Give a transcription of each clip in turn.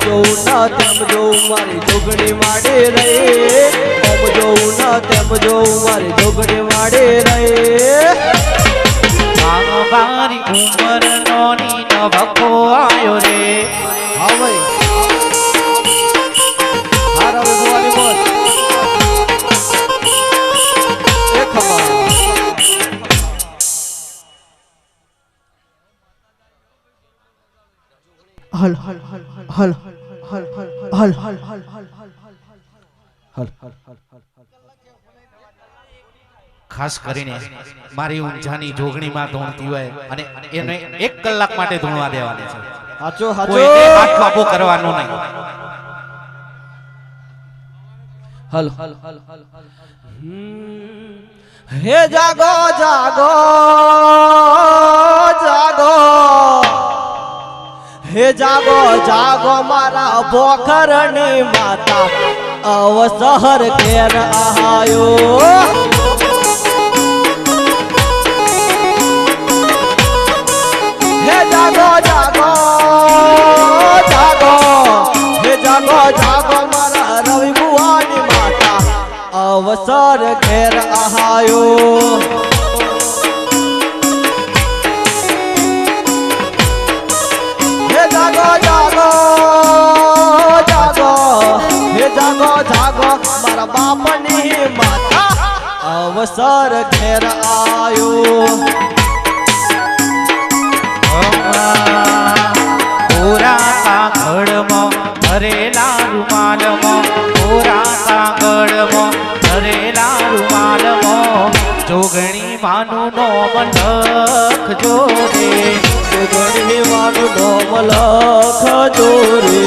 જોઉં ના તેમ જોઉં મારી જોગણી વાડે રહે ઓમ જોઉં ના તેમ જોઉં મારી જોગણી વાડે રહે મારી ઉંમર નોની નવકો આયો રે હા ભાઈ હારા ભગવાન બોલ એ ખબર હલ હલ હલ હલ હલ હલ હલ ખાસ કરીને મારી ઊંઝાની જોગણીમાં ધૂણતી હોય અને એને 1 કલાક માટે ધૂણવા દેવાની છે હાચો હાચો કોઈને હાથ બાપો કરવાનો નહીં હલ હલ હલ હલ હલ હે જાગો જાગો જાગો હે જાગો જાગો મારા ભોખરની માતા અવસર ઘેર આયો હે જાગો જાગો જાગો હે જાગો જાગો મારા રવિ બુવાની માતા અવસર ઘેર આયો હે જાગો જાગો જાગો હે જાગો જાગો મારા બાપની માતા અવસર ઘેર આયો કોરા કાગળમાં ભરેલા રૂમાલમાં કોરા કાગળમાં ભરેલા રૂમાલમાં જોગણી માનું નોમ લખજો રે જોગણી માનું નોમ લખજો રે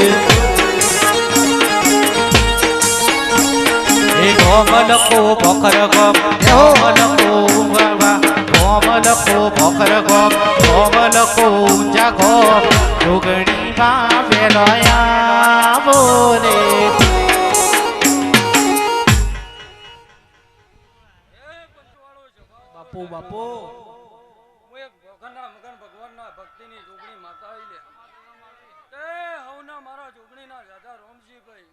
એ ગોમ લખો ભોખર ગોમ ગોમ લખો વાવા ગોમ લખો ભોખર ગોમ ગોમ લખો ઊંઝા ગોમ જોગણી માં વેલોયા બોલે બાપુ બાપુ હું એક ભગવાનના મગન ભગવાનના ભક્તિની જોગણી માતા આવી લે તે હવના મારા જોગણીના રાજા રોમજીભાઈ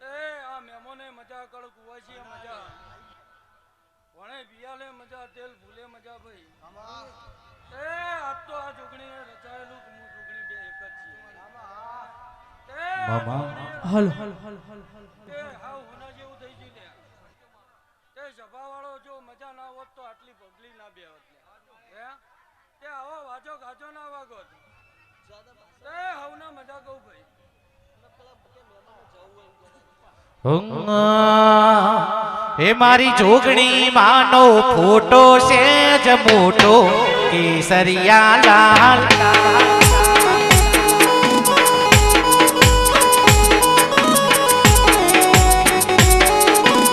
તે આ મેમોને મજા કળ કુવાશીએ મજા વણે બિયાલે મજા તેલ ભૂલે મજા ભાઈ તે આજ તો આ જોગણીએ રચાયેલું હું જોગણી બે એક જ છે મામા હલ હલ હલ હલ હલ તે હાવ હોના જેવું થઈ ગયું લે તે સભાવાળો જો મજા ના હોત તો આટલી પગલી ના બે હોત હે તે આવો વાજો ગાજો ના વાગોત તે હવના મજા કહું ભાઈ હે મારી જોગણી માનો ફોટો છે જ મોટો કેસરિયા લાલ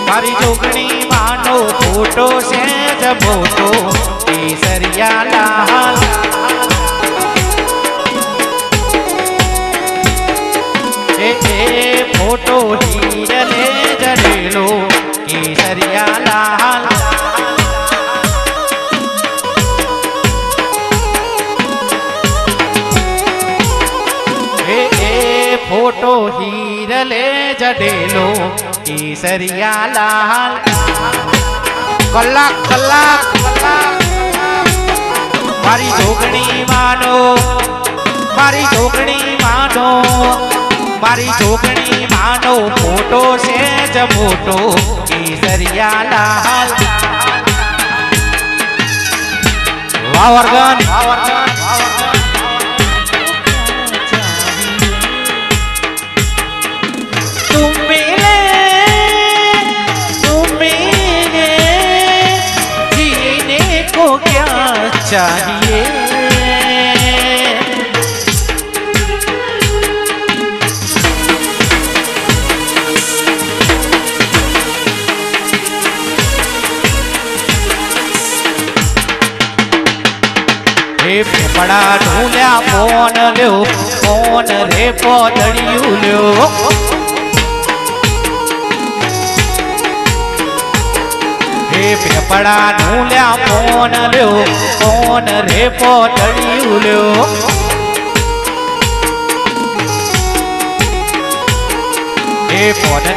મારી જોગણી માનો ફોટો છે જ મોટો કેસરિયા લાલ એ ફોટો હીરલે જડેલો કેસરિયા લાલ ફોટો હીરલે જડેલો કેસરિયા લાલ કલાક કલાક મારી જોગણી માનો મારી જોગણી માનો મારી જોગણી માનો ફોટો છે જ મોટો કેસરિયા લાલ વાવર્ગન चाहिए फेफड़ा ढूंढ्या फोन लो फोन रे पोदड़ियू लो फेफड़ा ढूंढ्या फोन लो फोन रे पोदड़ियू लो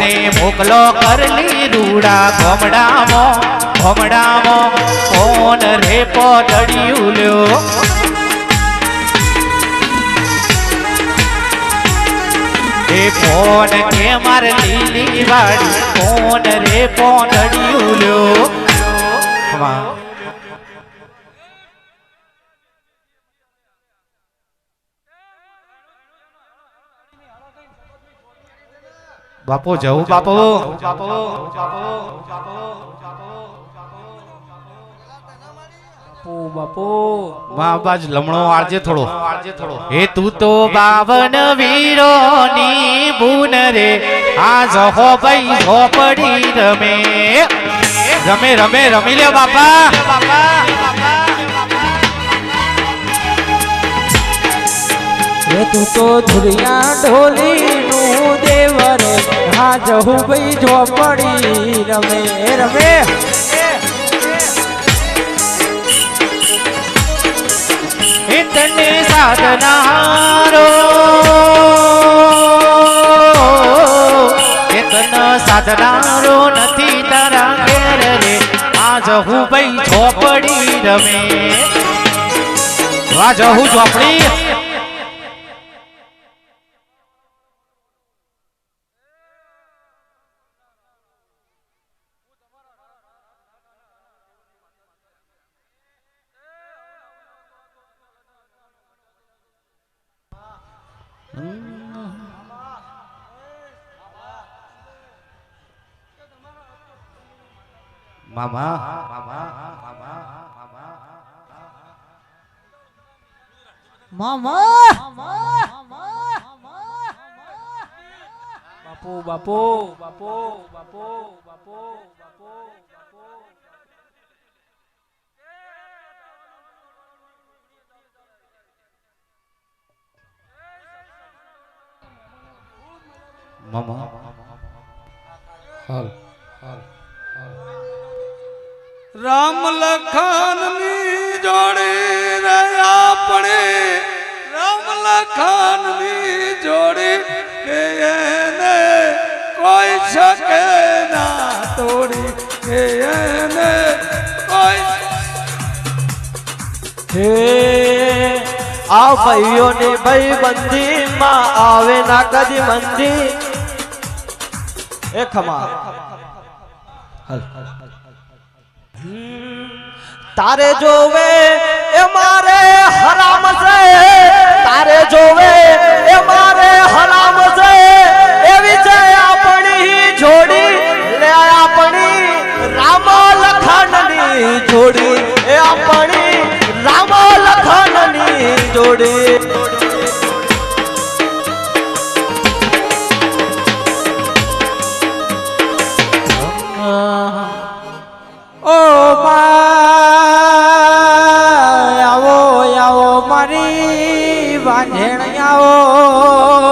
ને મોકલો કરલી રૂડા ગોમડામાં કોણ રે પોદડિયું લ્યો એ ફોન કે માર લીલી વાડી કોણ રે પોદડિયું લ્યો બાપુ જવું બાપુ બાપુ માં બાજ લમણો આરજે થોડો હે તું તો 52 વીરોની બુન રે આજ હો ભાઈ ઝોપડી રમી લે બાપા તું તો ધુરિયા ઢોલી નું દેવરે હા જહું ભાઈ ઝોપડી રમે તને સાધનારો સાધનારો નથી તારા ઘેર રે આજ હું ભાઈ ઝોપડી રમે આજ હું ઝોપડી મામા બાપુ મામા હાલ રામ લખન ની જોડી રે આપણે રામ લખન ની જોડી કે એને કોઈ શકે ના તોડી કે એને કોઈ હે આ ભાઈઓની ભાઈબંધી માં આવે ના કદી મંદી એ ખમા તારે જોવે એ મારે હરામ છે તારે જોવે એ મારે હરામ છે એવી છે આપણી જોડી લે આપણી રામ લખનની જોડી એ આપણી રામ લખનની જોડી ઓ આવો મારી વાંઝેણ આવો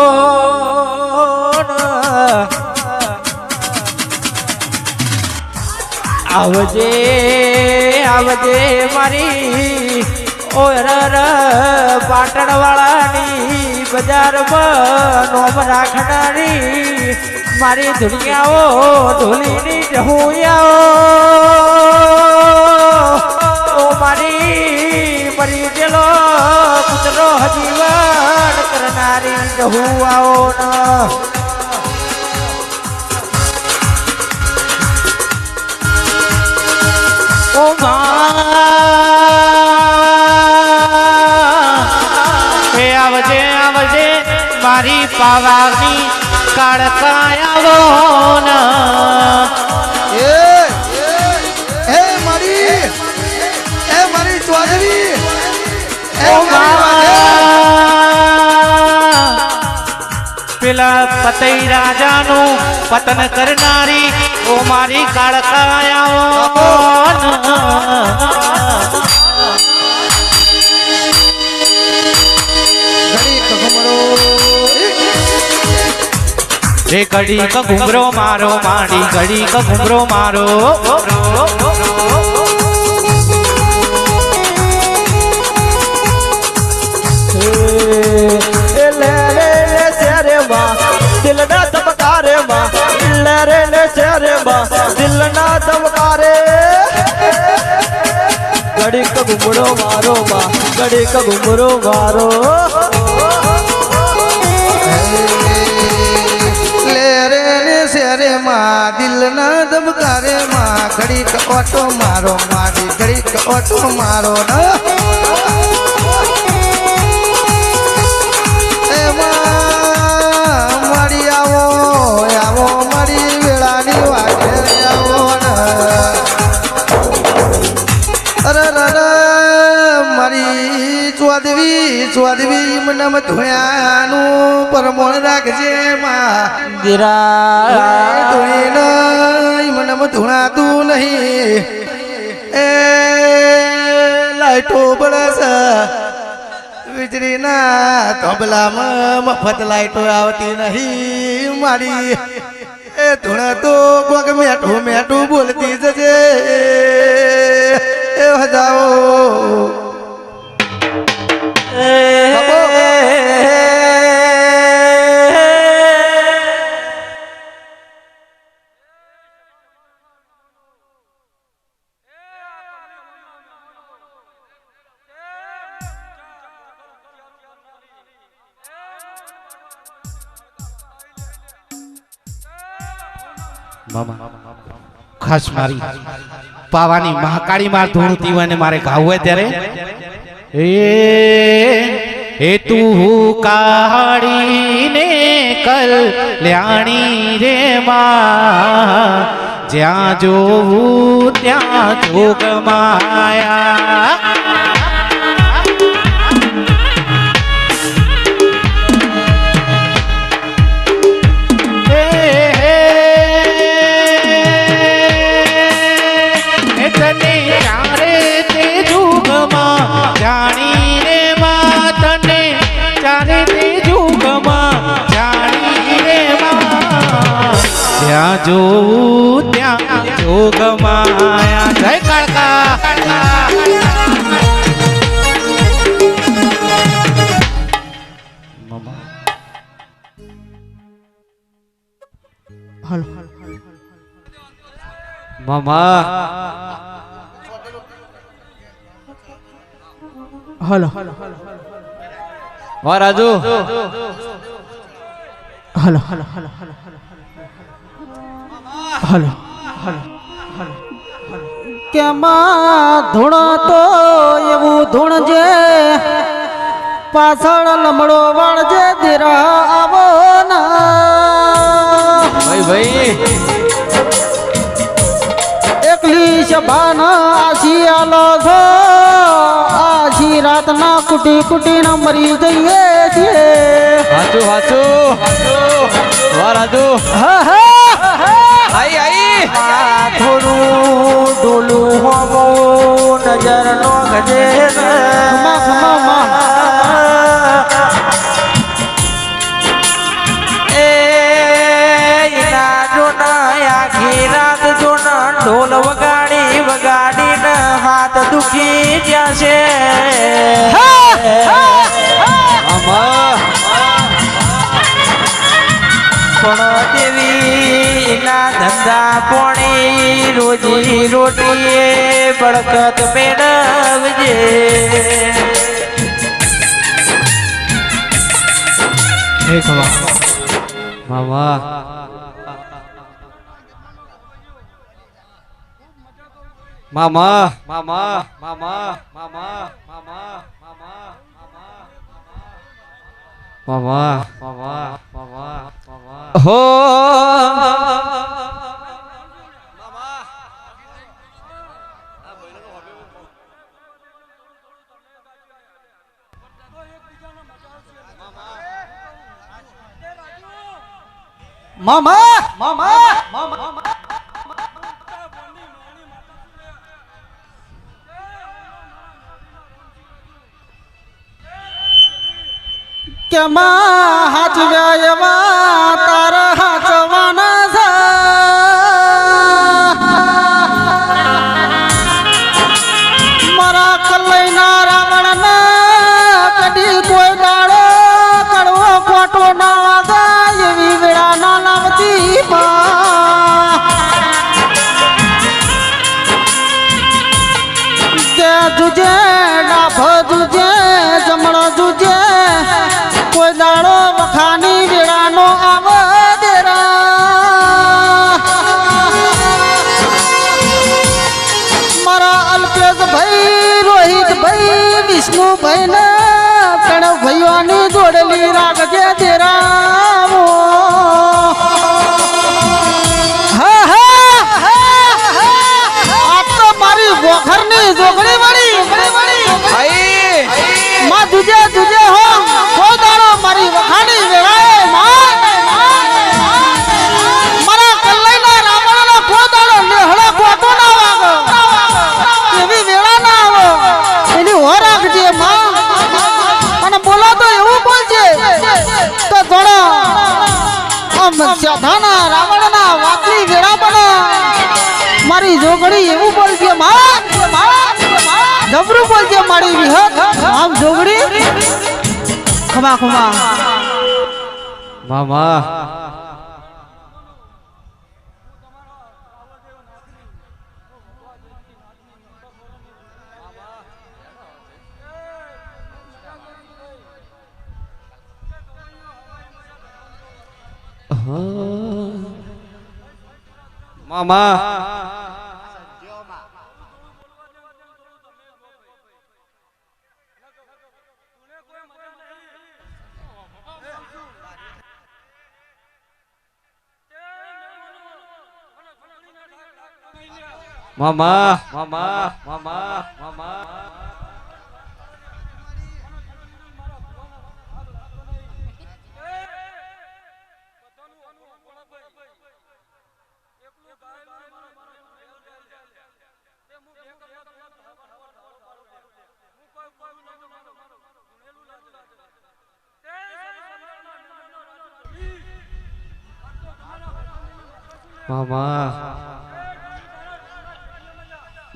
આવજે મારી ઓરર પાટણ વાળાની બજારમાં નોમ રાખનારી મારી ધુનિયાઓ ઢોલીની જહું આવો મારી મરી ગયેલો પુત્રો હજીવન કરનારી જહું આવો ઓ આવજે મારી પાવાની કાળકાયાવો મારી ચોધરી પેલા પતઈ રાજાનું પતન કરનારી ઓ મારી કાળકાયાવો રે ઘડી ક ઘુંઘરો મારો માંડી ઘડી ક ઘુંઘરો મારો દિલ ના ધબકારે માં ઘડીક ઘુમરો મારો માં ઘડીક ઘુમરો મારો લે રે ને શેરે માં દિલ ના ધબકારે માં ઘડીક ઓટો મારો મારી ઘડીક ઓટો મારો એમાં મારી આવો આવો મારી વેળાની વાટે આવો અરે મારી ચોદવી મને ધોયાનું પરમોણ રાખજે માં મને ધૂણાતું નહીં એ લાઈટો બળસ વીજળીના તબલામાં મફત લાઈટો આવતી નહીં મારી એ ધૂણા તો કોક મેઠું મેઠું બોલતી જજે એ હજાઓ ખાસ મારી પાવાની મહાકાળી માર ધૂણતી હોય ને મારે ગાવું હોય ત્યારે એ તું કાળી ને કલ્યાણી રે માં જ્યાં જોવું ત્યાં જોગ માયા ત્યાં જોવું ત્યાં જોગ માયા જય કાળકા મામા હલો વા Raju hello hello hello hello hello hello કેમાં ધૂણ તો એવું ધૂણ જે પાછળ લમડો વાળજે દેરા આવો ના ભાઈ એકલી સભાના આશી આલો છો આશી રાતના કુટી કુટી ના મરી જઈએ છીએ હાચું વા રાજુ હા હા આઈ થોડું ડોલું હોવો નજર નો ગજે ઢોલ વગાડી ને હાથ દુખી જશે પણ દેવી ના ધંધા પોણી રોજી રોટી બળકત મેળવજે મામા મામા મામા મામા મામા મામા મામા મામા મામા હો મામા મામા મામા કેમાં હાચવ્યા એવા તારા હાચવાના છે મારા કલૈના રાવણના કદી કોઈ દાડો કડવો ખોટો ના વાગે એવી વેળા ના લાવતી કે પણ આમ સાધાના રાવણના વાતની વેળા પણ મારી જોગણી એવું બોલજે જબરું બોલજે મારી વિહત આમ જોગણી ખમા ખમા મામા મામા મામા મામા મામા મામા મામા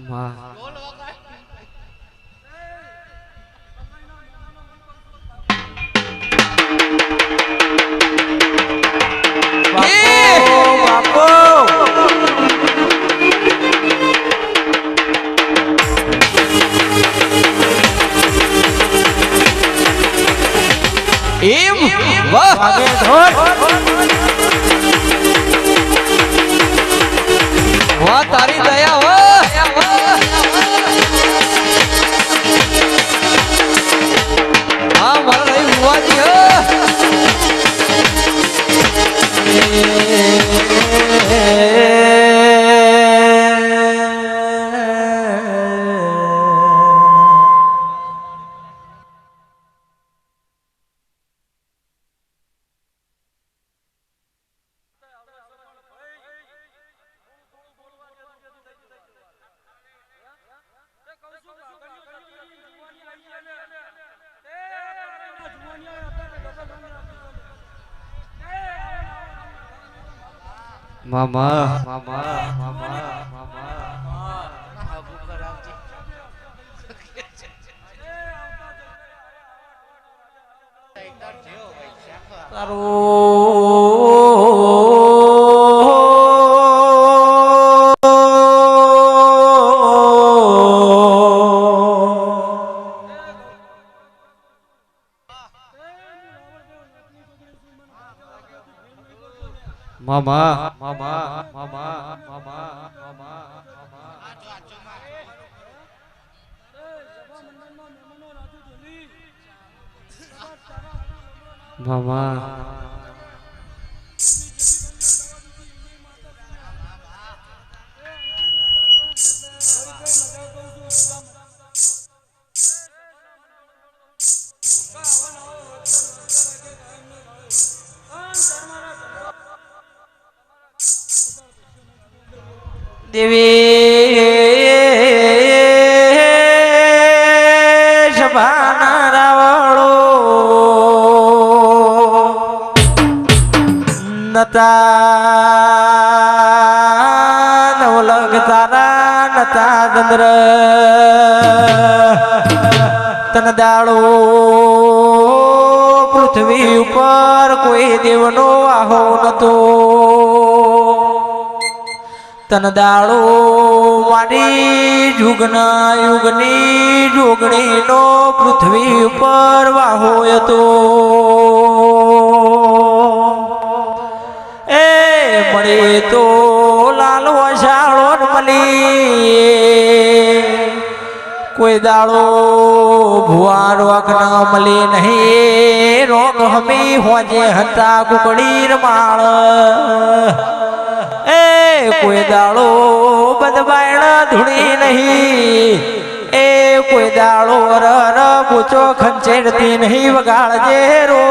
માં બાપો એમ વાહ આગે ધોર વાહ તારી દયા હો હા મારા નહીં ભુવાજી હો મામા મામા મામા મામા મામા મામા મામા મામા મામા દેવી સભાના રાવળો નતા નવલગ તારા નતા ચંદ્ર તન દાડો પૃથ્વી ઉપર કોઈ દેવનો આહો નતો તન દાડો મારી જુગના યુગની જોગણીનો પૃથ્વી ઉપર વાહો હતો એ મળે તો લાલ વસાળો મળી કોઈ દાડો ભુવા રોક ન મળે નહીં રોક હમી હોજે હતા કુકડી રમાળ એ કોઈ દાડો બદબાયણ ધૂણી નહીં એ કોઈ દાડો રર પૂછો ખંચેડતી નહીં વગાડજે રો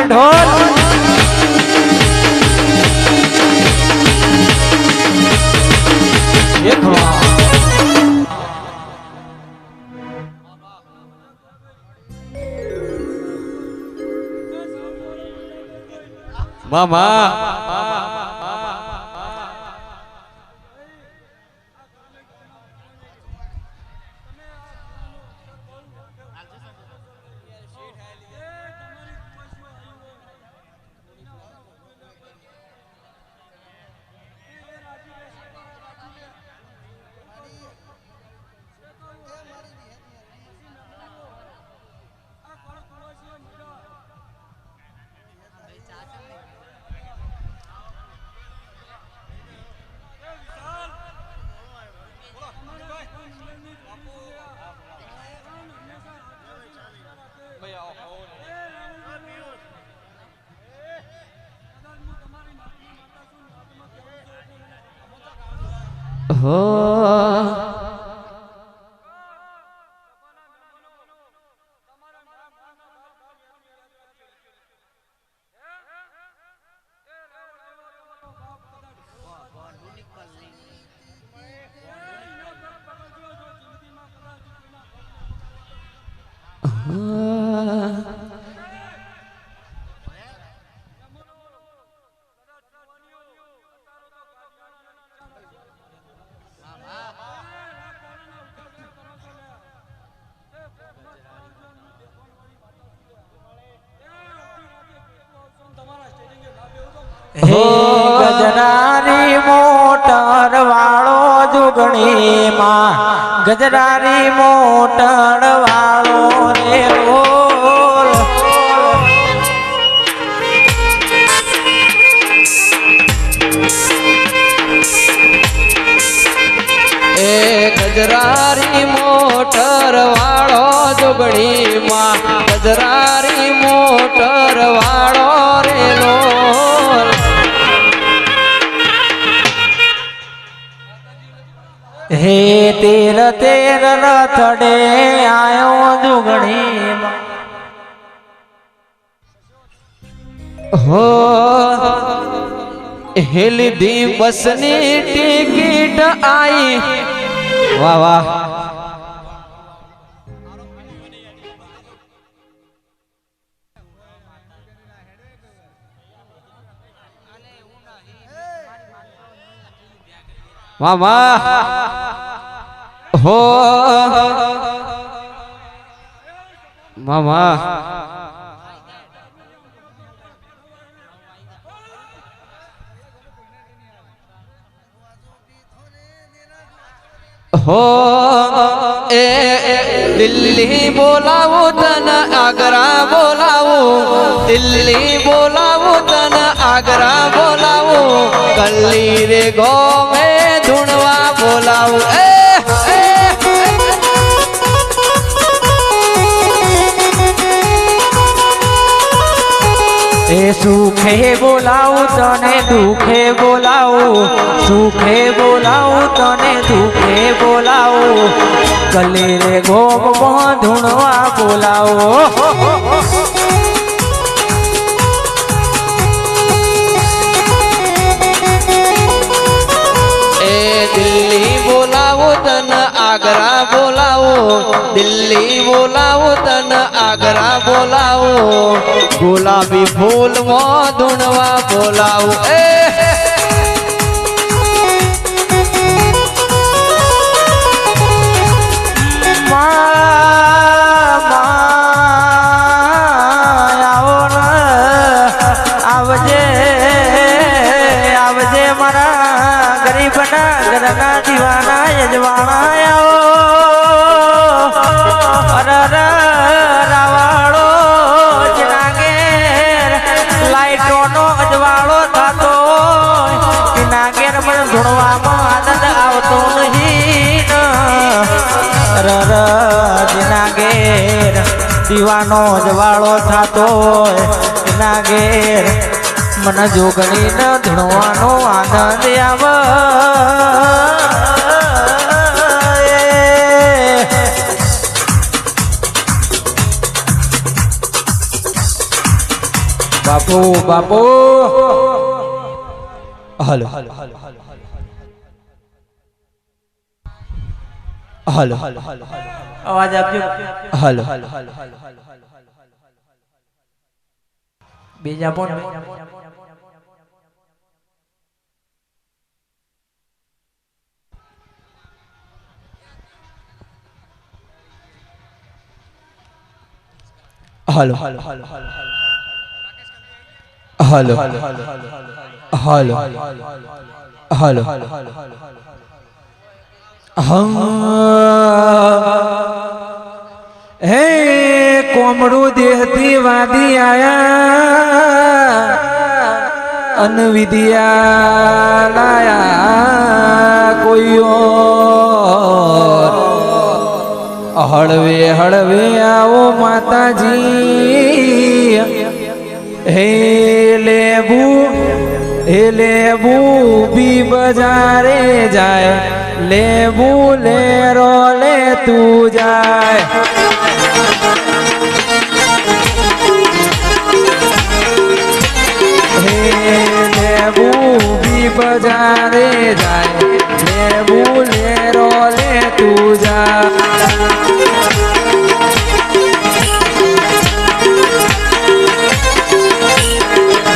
ઢોલ હે ગજરારી મોટર વાળો જુગણી માં ગજરારી મોટર વાળો રે રોલ એ ગજરારી મોટર વાળો જુગણી માં ગજરારી મોટર વાળો રે લોલ હે તેર તેર રથડે આયો જુગણી માં હો હેલીધી બસની ટિકિટ આઈ વાહ વાહ વાહ વાહ હો મામા હો એ દિલ્હી બોલાવું તને આગ્રા બોલાવું દિલ્હી બોલાવું તને આગ્રા બોલાવું ગલ્લી રે ગોમે ધૂણવા બોલાવું એ સુખે બોલાવું તને દુખે બોલાવું સુખે બોલાવું તને દુખે બોલાવું ગલી રે ગોમ ધૂણવા બોલાવો એ દિલ્હી બોલાવું તને આગ્રા બોલાવું દિલ્હી બોલાવું તને આગ્રા બોલાવું ગુલાબી ફૂલમાં ધૂણવા બોલાવું આવજે આવજે મારા ગરીબના ઘરના દીવાના યજવાના આવો રાવાળો જનાગેર લાઈટોનો અજવાળો થતો જનાગેર મને ધૂણવામાં આનંદ આવતો નહીં જનાગેર દીવાનો અજવાળો થતો જનાગેર મને જોગણી ન ધૂણવાનો આનંદ આવે બાપુ બાપુ હાલો હાલો અવાજ આપજો હાલો બીજા પણ હાલો હાલો હાલો હે કોમડું દેહતી વાદી આયા અનવિદ્યા લાયા કોઈ હળવે હળવે આવો માતાજી હે લેબુ બી બજારે જાય લેબુ લેરો લે તું જાય હે લેબુ બી બજારે જાય લેબુ લેરો લે તું જાય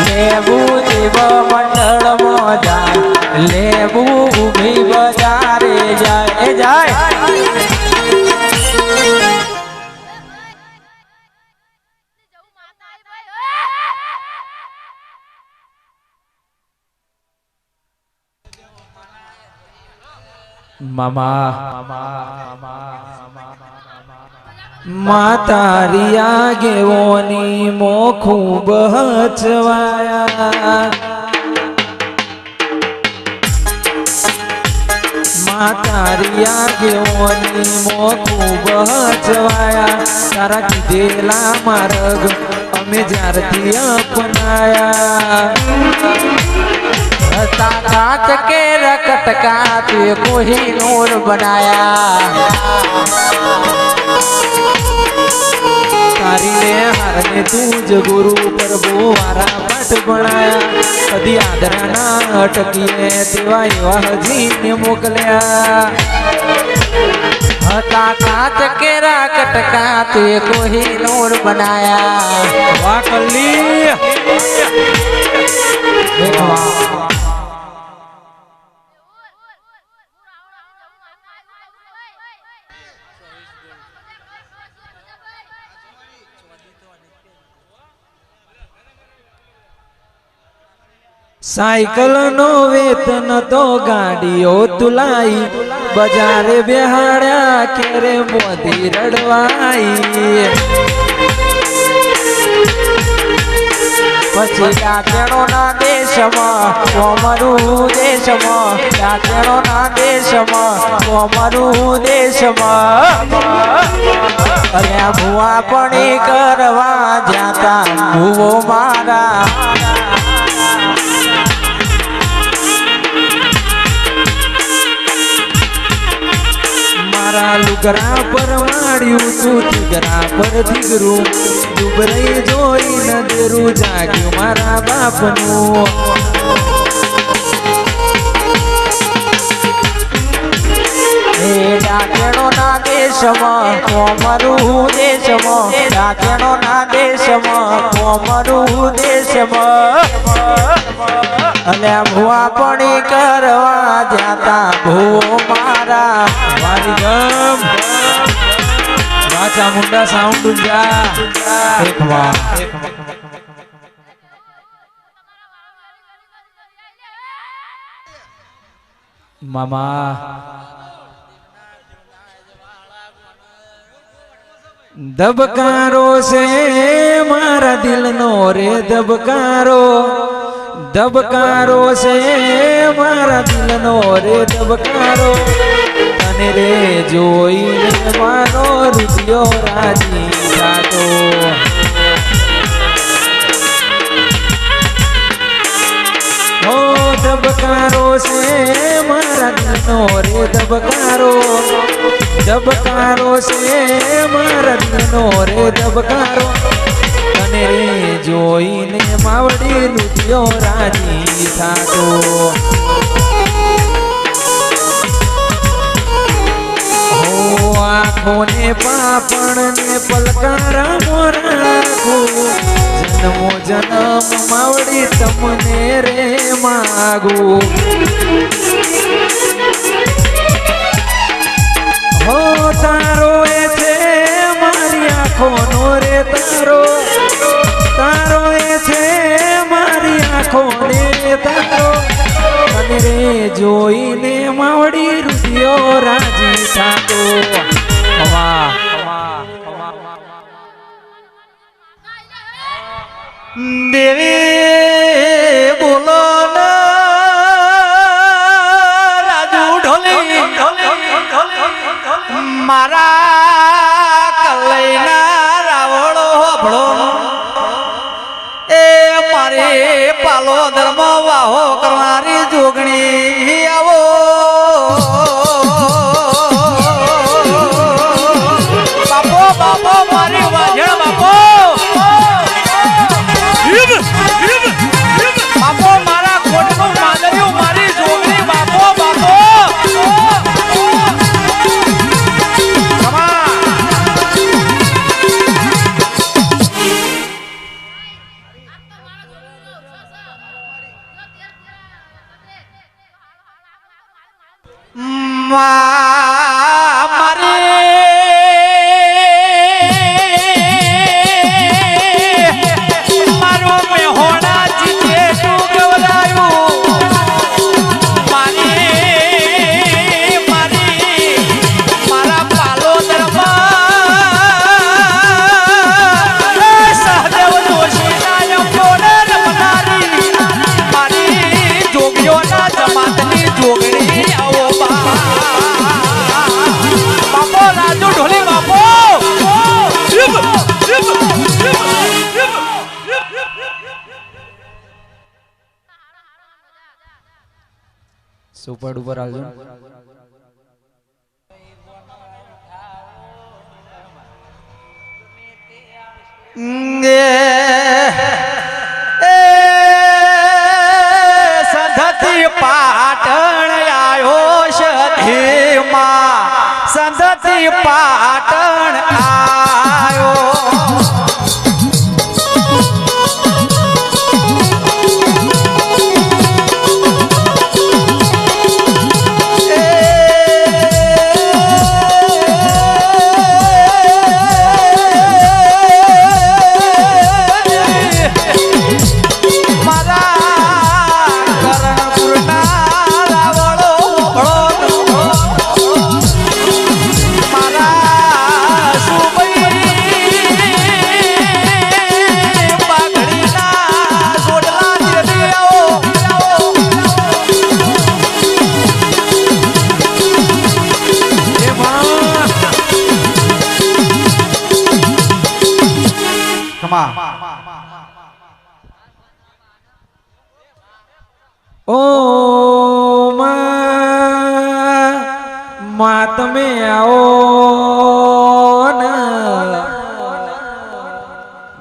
લેબુ દેવ મંડળ માં જાય લેબુ ભી બજારે જાય જાય માતારિયા ગેવોની મોખું બહચવાયા માતારિયા ગેવોની મોખું બહચવાયા તારા કીધેલા માર્ગ અમે જ્યારથી અપનાયા તાકાત के रकत का तू कोही नूर बनाया तारी ने हार ने तुझ गुरु प्रभु वारा मठ बनाया कदी आदरा ना अटकीए तेवा एवा हजी ने मोकल्या ताकात के रकत का तू कोही नूर बनाया वाह कल्ली साइकिल नो वेतन तो गाड़ियों तुलाई बजारे बिहाड़ा केरे मोदी रड़वाई પછી ડાચણોના દેશમાં કોમરું દેશમાં ડાચણોના દેશમાં કોમરું દેશમાં અલ્યા ભુવા પણી કરવા જાતા ભુવો મારા મારા લુગરા પર માડ્યું તું તિગરા પર દીગરું દુબરાઈ જોઈ નદરું જાગ્યું મારા બાપનું હે ડાચણોના દેશમાં કોમરું દેશમાં ડાચણોના દેશમાં કોમરું દેશમાં અલ્યા ભુવા પણી કરવા જાતા ભુવો મારા વારી ગમ વાચા મુંડા સાઉન્ડ જા એક વાર મામા દબકારો છે મારા દિલનો રે દબકારો દબકારો છે મારા દિલનો રે દબકારો તને રે જોઈને મારો રૂપિયો રાજી જાતો હો દબકારો છે મારા દિલનો રે દબકારો દબકારો છે મારા દિલનો રે દબકારો તને રે જોઈને માવડી લુધિયો રાજી થાતો આંખોને પાપણ ને પલકારા મોરાખો જન્મો જન્મ માવડી તમને રે માગો હો તારો એ છે મારી આંખોનો રે તારો એ છે મારી આંખોને તારો મને રે જોઈને માવડી રુધિયો રાજી થાતો હવા દેવી બોલો રાજુ ઢોલી મારા કલઈના રાવળો ભળો એ મારે પાલો ધર્મ વાહો કરનારી જોગણી આવો બાપો બાપો મારી વાજણ બાપો બાપો મારા કોટનું માદર્યું મારી જોગણી બાપો બાપો સુપર ઉપર આવજો સંધતી પાટણ આયો સધીમાં સંધતી પાટણ આયો ઓ માં તમે આવો ને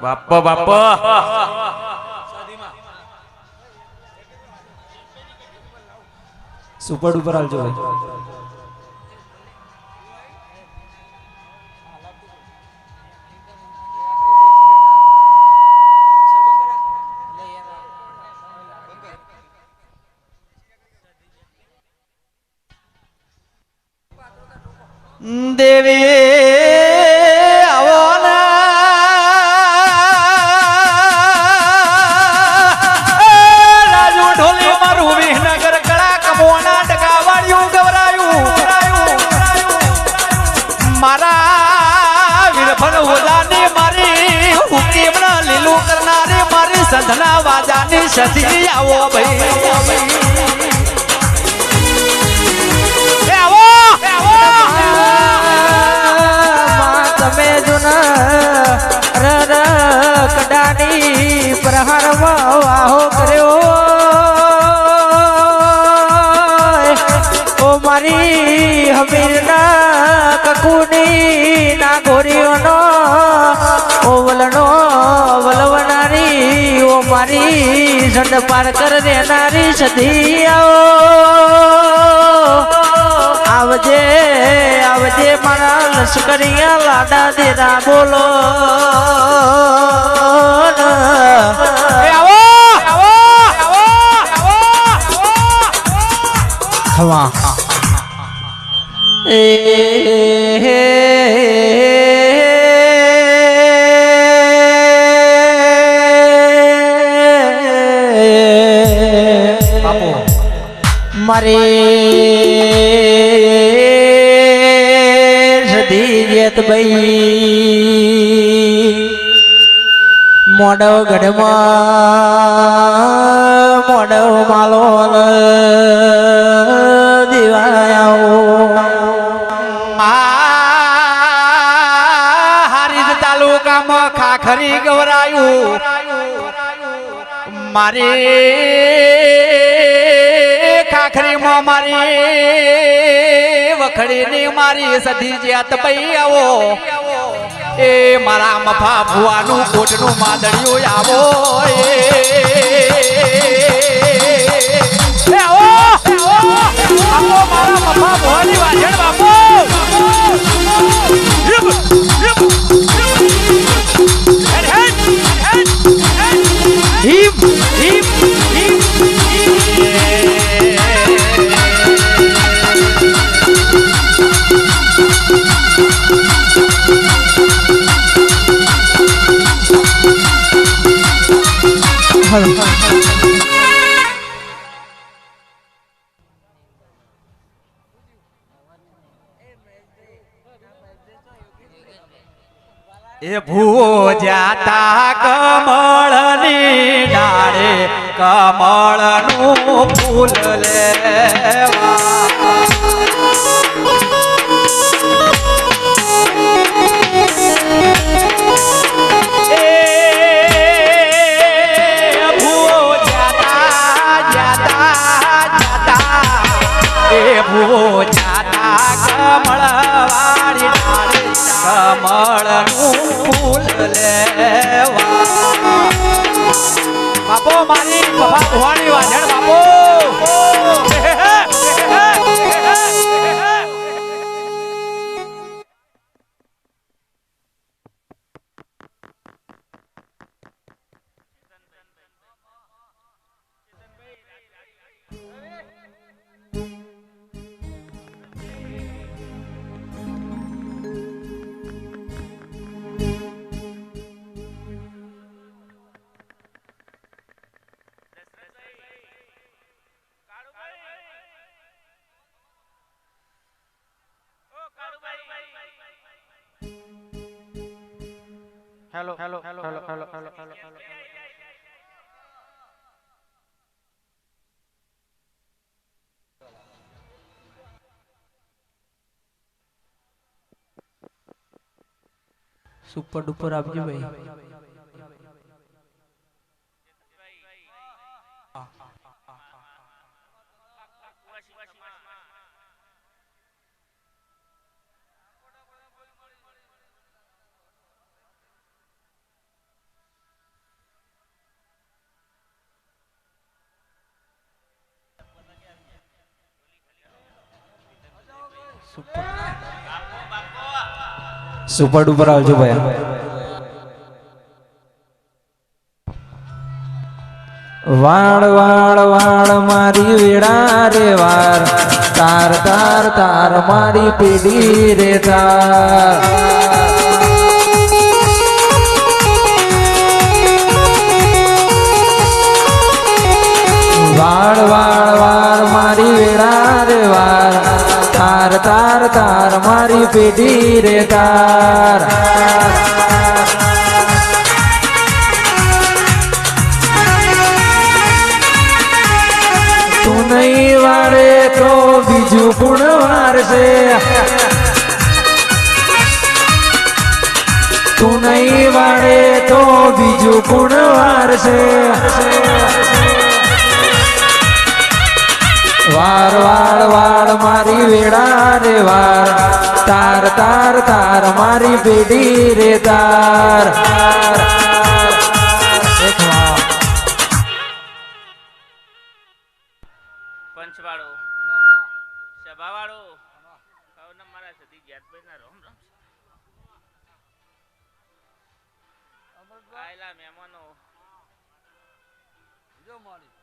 બાપા બાપા સુપર ઉપર આવજો દેવી આવો રાજુ ઢોલી મારું વિહનગર કળા કમોના ટકાવાળ્યું ગવરાયું મારા વીરભન હોદાની મારી હુકીમના લીલું કરનારી મારી સંધના વાજાની સધી આવો ભાઈ તમે જુના કડાની પ્રહાર વાહો કર્યો ઓ મારી હમીરના કકુની ના ગોરીઓનો ઓવલનો વલવનારી ઓ મારી જડ પાર કર દેનારી સધી આવો આવજે આવજે મારા લશ્કરિયા લાડા દેરા બોલો ખવા મારે સદીયત ભાઈ મોડવ ગઢમાં મોડવ માલો હારીજ તાલુકામાં ખાખરી ગવરાયું મારી ખાખરીમાં મારી વખડીની મારી સધી જ્યાત પઈ આવો એ મારા મફા ભુવાનું કોટનું માદડિયું આવો આવો મારા મફા ભુવાની વાજણ બાપુ હિમ હિમ હિમ એ ભૂવો જાતા કમળની ડાળે કમળનું ફૂલ લેવા ભૂવો જાતા કમળવાળી ડાળે કમળનું ફૂલ લેવા બાપો મારી બફા ભુવાની વાજણ બાપો hello hello hello hello hello hello hello super duper આપજો ભાઈ સુપર ડુપર આવજો ભાઈ વાળ વાળ વાળ મારી વેડા રે વાર તાર તાર તાર મારી પેઢી રે તાર વાળ વાળ વાળ મારી વેડા રે વાર તાર તાર તાર મારી પેઢી રે તાર તું નહીં વાળે તો બીજું કોણ વારશે તું નહીં વાળે તો બીજું કોણ વારશે વાર વાર વાર મારી વેડા રે વાર તાર તાર તાર મારી પેઢી રે તાર પંચવાળો મામા સભાવાળો કવના મારા સદી જ્ઞાતભાઈ ના રોમ રોમ અમરભાઈ આયલા મહેમાનો જો મારી